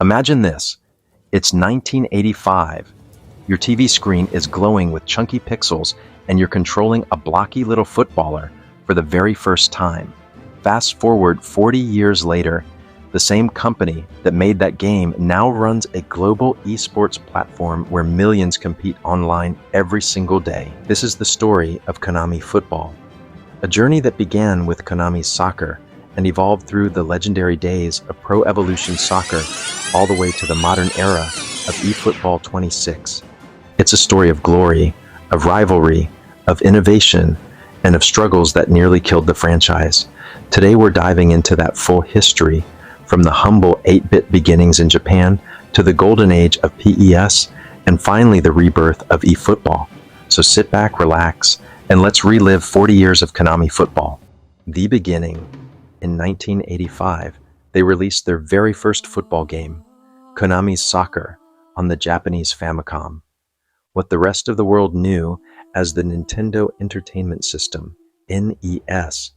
Imagine this. It's 1985. Your TV screen is glowing with chunky pixels and you're controlling a blocky little footballer for the very first time. Fast forward 40 years later, the same company that made that game now runs a global esports platform where millions compete online every single day. This is the story of Konami Football, a journey that began with Konami Soccer and evolved through the legendary days of Pro Evolution Soccer all the way to the modern era of eFootball 26. It's a story of glory, of rivalry, of innovation, and of struggles that nearly killed the franchise. Today we're diving into that full history, from the humble 8-bit beginnings in Japan to the golden age of PES, and finally the rebirth of eFootball. So sit back, relax, and let's relive 40 years of Konami Football. The beginning. In 1985, they released their very first football game, Konami Soccer, on the Japanese Famicom, what the rest of the world knew as the Nintendo Entertainment System, NES.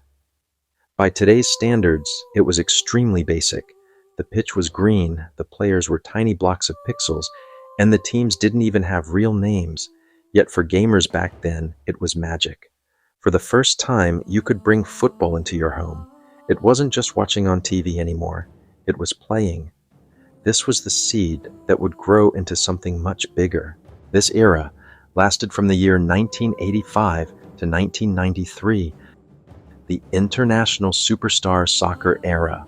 By today's standards, it was extremely basic. The pitch was green, the players were tiny blocks of pixels, and the teams didn't even have real names. Yet for gamers back then, it was magic. For the first time, you could bring football into your home. It wasn't just watching on TV anymore, it was playing. This was the seed that would grow into something much bigger. This era lasted from the year 1985 to 1993, the International Superstar Soccer era.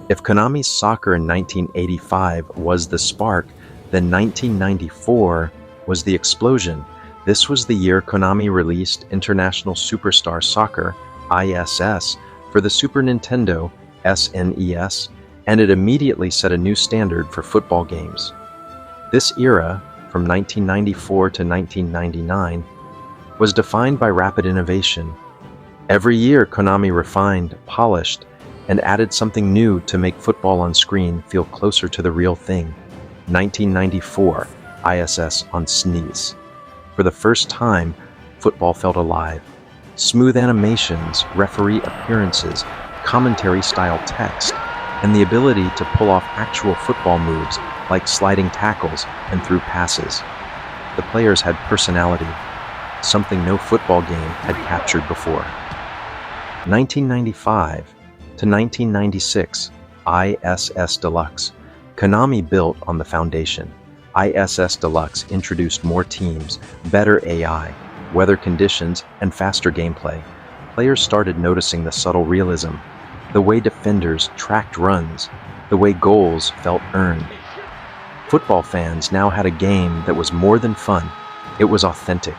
If Konami's Soccer in 1985 was the spark, then 1994 was the explosion. This was the year Konami released International Superstar Soccer, ISS, for the Super Nintendo, SNES, and it immediately set a new standard for football games. This era, from 1994 to 1999, was defined by rapid innovation. Every year, Konami refined, polished, and added something new to make football on screen feel closer to the real thing. 1994, ISS on SNES. For the first time, football felt alive. Smooth animations, referee appearances, commentary-style text, and the ability to pull off actual football moves like sliding tackles and through passes. The players had personality, something no football game had captured before. 1995 to 1996, ISS Deluxe. Konami built on the foundation. ISS Deluxe introduced more teams, better AI, weather conditions, and faster gameplay. Players started noticing the subtle realism, the way defenders tracked runs, the way goals felt earned. Football fans now had a game that was more than fun, it was authentic.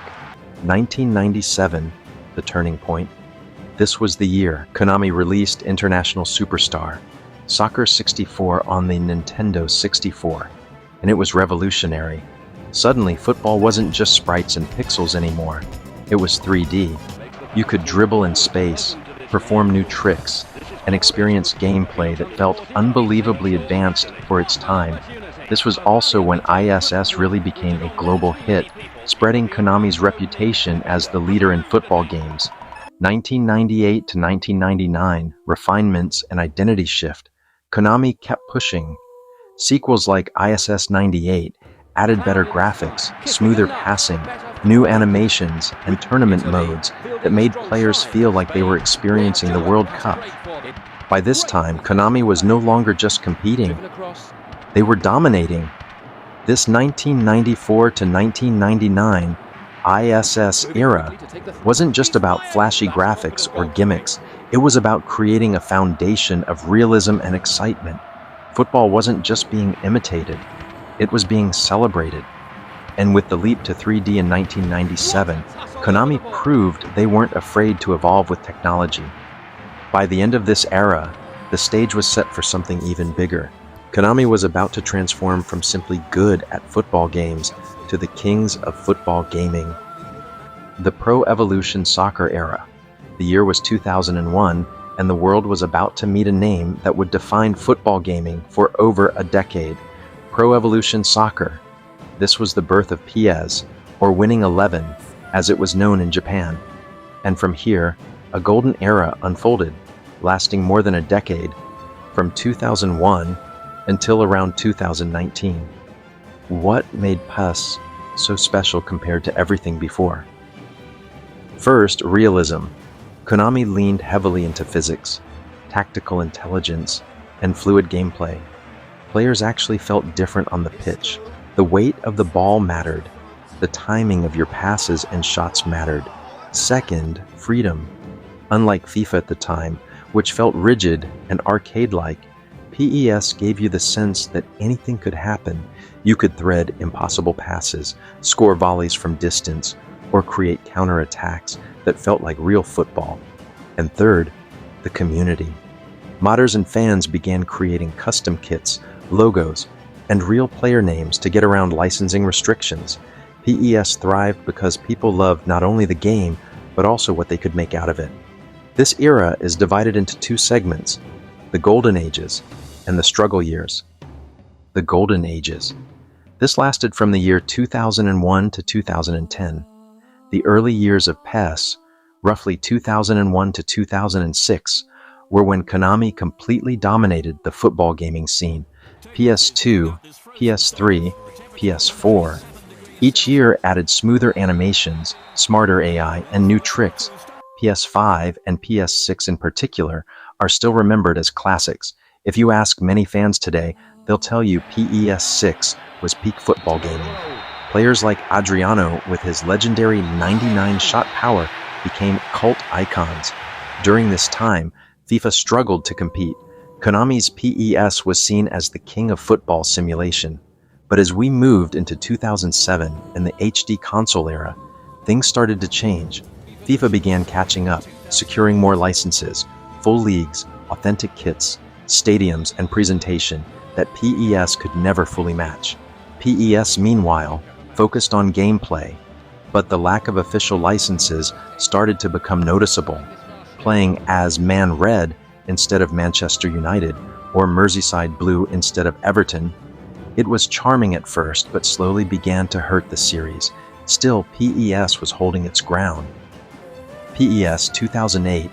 1997, the turning point. This was the year Konami released International Superstar, Soccer 64 on the Nintendo 64, and it was revolutionary. Suddenly, football wasn't just sprites and pixels anymore. It was 3D. You could dribble in space, perform new tricks, and experience gameplay that felt unbelievably advanced for its time. This was also when ISS really became a global hit, spreading Konami's reputation as the leader in football games. 1998 to 1999, refinements and identity shift. Konami kept pushing. Sequels like ISS 98 added better graphics, smoother passing, new animations, and tournament modes that made players feel like they were experiencing the World Cup. By this time, Konami was no longer just competing. They were dominating. This 1994 to 1999 ISS era wasn't just about flashy graphics or gimmicks. It was about creating a foundation of realism and excitement. Football wasn't just being imitated, it was being celebrated. And with the leap to 3D in 1997, Konami proved they weren't afraid to evolve with technology. By the end of this era, the stage was set for something even bigger. Konami was about to transform from simply good at football games to the kings of football gaming. The Pro Evolution Soccer era. The year was 2001, and the world was about to meet a name that would define football gaming for over a decade. Pro Evolution Soccer. This was the birth of PES, or Winning 11, as it was known in Japan. And from here, a golden era unfolded, lasting more than a decade. From 2001 until around 2019. What made PES so special compared to everything before? First, realism. Konami leaned heavily into physics, tactical intelligence, and fluid gameplay. Players actually felt different on the pitch. The weight of the ball mattered. The timing of your passes and shots mattered. Second, freedom. Unlike FIFA at the time, which felt rigid and arcade-like, PES gave you the sense that anything could happen. You could thread impossible passes, score volleys from distance, or create counterattacks that felt like real football. And third, the community. Modders and fans began creating custom kits, logos, and real player names to get around licensing restrictions. PES thrived because people loved not only the game, but also what they could make out of it. This era is divided into two segments, the Golden Ages and the Struggle Years. The Golden Ages. This lasted from the year 2001 to 2010. The early years of PES, roughly 2001 to 2006, were when Konami completely dominated the football gaming scene. PS2, PS3, PS4. Each year added smoother animations, smarter AI, and new tricks. PS5 and PS6 in particular are still remembered as classics. If you ask many fans today, they'll tell you PES 6 was peak football gaming. Players like Adriano, with his legendary 99 shot power, became cult icons. During this time, FIFA struggled to compete. Konami's PES was seen as the king of football simulation. But as we moved into 2007 and the HD console era, things started to change. FIFA began catching up, securing more licenses, full leagues, authentic kits, stadiums, and presentation that PES could never fully match. PES, meanwhile, focused on gameplay, but the lack of official licenses started to become noticeable. Playing as Man Red instead of Manchester United, or Merseyside Blue instead of Everton, it was charming at first, but slowly began to hurt the series. Still, PES was holding its ground. PES 2008,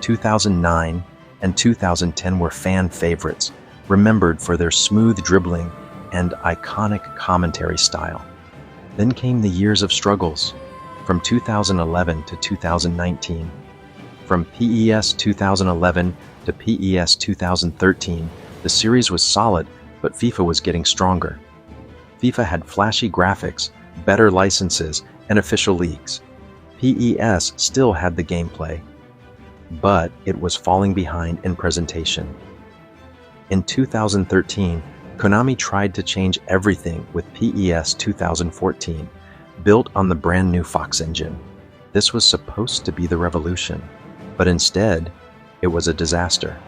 2009, and 2010 were fan favorites, remembered for their smooth dribbling and iconic commentary style. Then came the years of struggles, from 2011 to 2019. From PES 2011 to PES 2013, the series was solid, but FIFA was getting stronger. FIFA had flashy graphics, better licenses, and official leagues. PES still had the gameplay, but it was falling behind in presentation. In 2013, Konami tried to change everything with PES 2014, built on the brand new Fox engine. This was supposed to be the revolution, but instead, it was a disaster.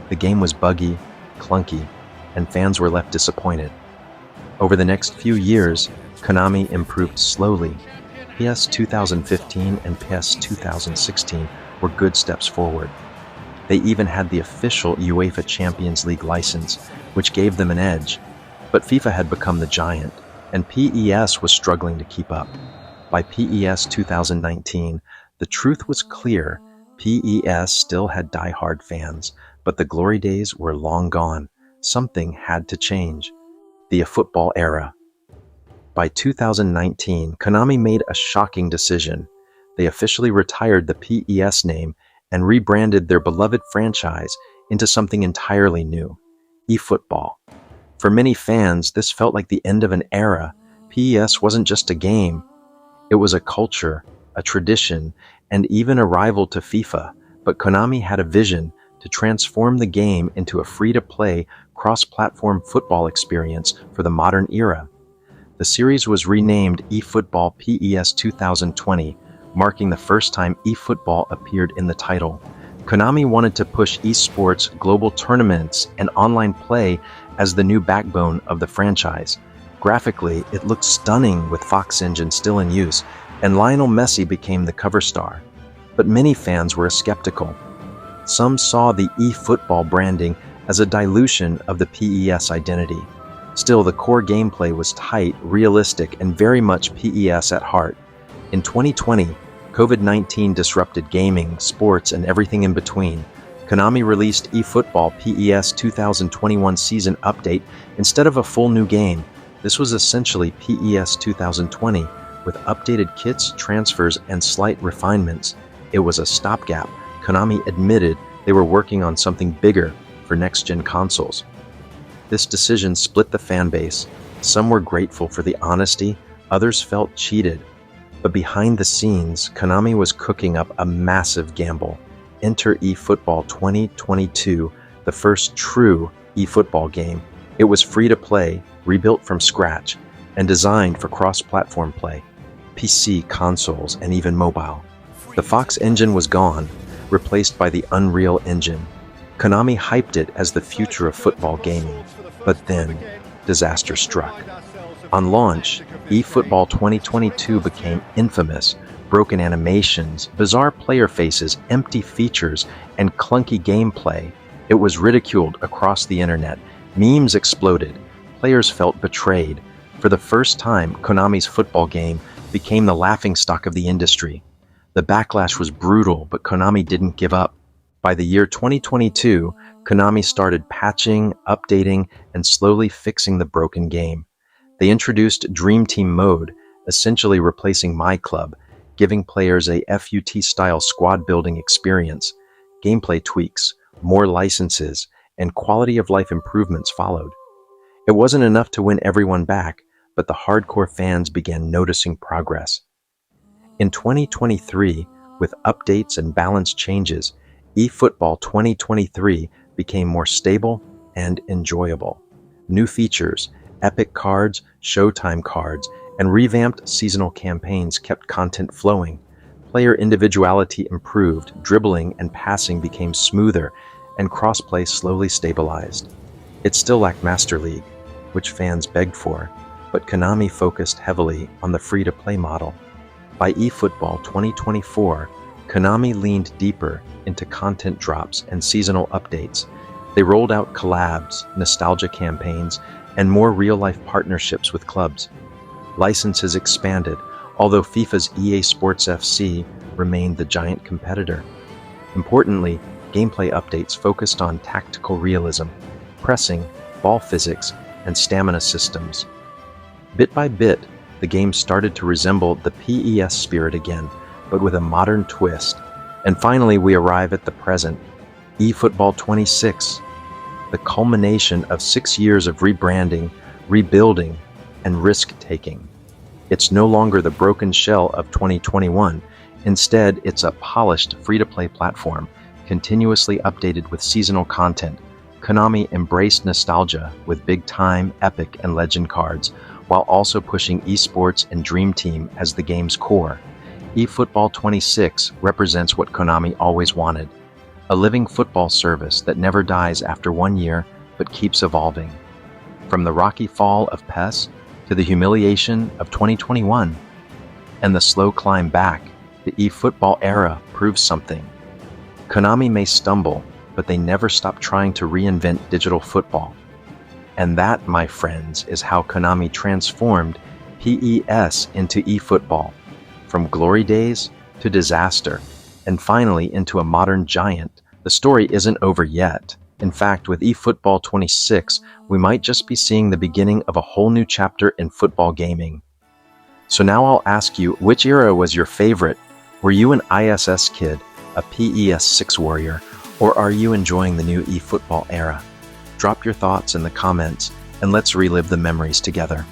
The game was buggy, clunky, and fans were left disappointed. Over the next few years, Konami improved slowly. PES 2015 and PES 2016 were good steps forward. They even had the official UEFA Champions League license, which gave them an edge. But FIFA had become the giant, and PES was struggling to keep up. By PES 2019, the truth was clear. PES still had die-hard fans, but the glory days were long gone. Something had to change. The eFootball era. By 2019, Konami made a shocking decision. They officially retired the PES name and rebranded their beloved franchise into something entirely new, eFootball. For many fans, this felt like the end of an era. PES wasn't just a game. It was a culture, a tradition, and even a rival to FIFA. But Konami had a vision to transform the game into a free-to-play, cross-platform football experience for the modern era. The series was renamed eFootball PES 2020, marking the first time eFootball appeared in the title. Konami wanted to push esports, global tournaments, and online play as the new backbone of the franchise. Graphically, it looked stunning with Fox Engine still in use, and Lionel Messi became the cover star. But many fans were skeptical. Some saw the eFootball branding as a dilution of the PES identity. Still, the core gameplay was tight, realistic, and very much PES at heart. In 2020, COVID-19 disrupted gaming, sports, and everything in between. Konami released eFootball PES 2021 season update instead of a full new game. This was essentially PES 2020 with updated kits, transfers, and slight refinements. It was a stopgap. Konami admitted they were working on something bigger for next-gen consoles. This decision split the fan base. Some were grateful for the honesty, others felt cheated. But behind the scenes, Konami was cooking up a massive gamble. Enter eFootball 2022, the first true eFootball game. It was free to play, rebuilt from scratch, and designed for cross-platform play, PC, consoles, and even mobile. The Fox engine was gone, replaced by the Unreal Engine. Konami hyped it as the future of football gaming, but then disaster struck. On launch, eFootball 2022 became infamous. Broken animations, bizarre player faces, empty features, and clunky gameplay. It was ridiculed across the internet. Memes exploded. Players felt betrayed. For the first time, Konami's football game became the laughingstock of the industry. The backlash was brutal, but Konami didn't give up. By the year 2022, Konami started patching, updating, and slowly fixing the broken game. They introduced Dream Team mode, essentially replacing My Club, giving players a FUT-style squad-building experience. Gameplay tweaks, more licenses, and quality-of-life improvements followed. It wasn't enough to win everyone back, but the hardcore fans began noticing progress. In 2023, with updates and balance changes, eFootball 2023 became more stable and enjoyable. New features, epic cards, showtime cards, and revamped seasonal campaigns kept content flowing. Player individuality improved, dribbling and passing became smoother, and crossplay slowly stabilized. It still lacked Master League, which fans begged for, but Konami focused heavily on the free-to-play model. By eFootball 2024, Konami leaned deeper into content drops and seasonal updates. They rolled out collabs, nostalgia campaigns, and more real-life partnerships with clubs. Licenses expanded, although FIFA's EA Sports FC remained the giant competitor. Importantly, gameplay updates focused on tactical realism, pressing, ball physics, and stamina systems. Bit by bit, the game started to resemble the PES spirit again, but with a modern twist. And finally, we arrive at the present, eFootball 26, the culmination of 6 years of rebranding, rebuilding, and risk-taking. It's no longer the broken shell of 2021. Instead, it's a polished, free-to-play platform, continuously updated with seasonal content. Konami embraced nostalgia with big-time, epic, and legend cards, while also pushing esports and Dream Team as the game's core. eFootball 26 represents what Konami always wanted, a living football service that never dies after 1 year, but keeps evolving. From the rocky fall of PES to the humiliation of 2021, and the slow climb back, the eFootball era proves something. Konami may stumble, but they never stop trying to reinvent digital football. And that, my friends, is how Konami transformed PES into eFootball, from glory days to disaster, and finally into a modern giant. The story isn't over yet. In fact, with eFootball 26, we might just be seeing the beginning of a whole new chapter in football gaming. So now I'll ask you, which era was your favorite? Were you an ISS kid, a PES 6 warrior, or are you enjoying the new eFootball era? Drop your thoughts in the comments, and let's relive the memories together.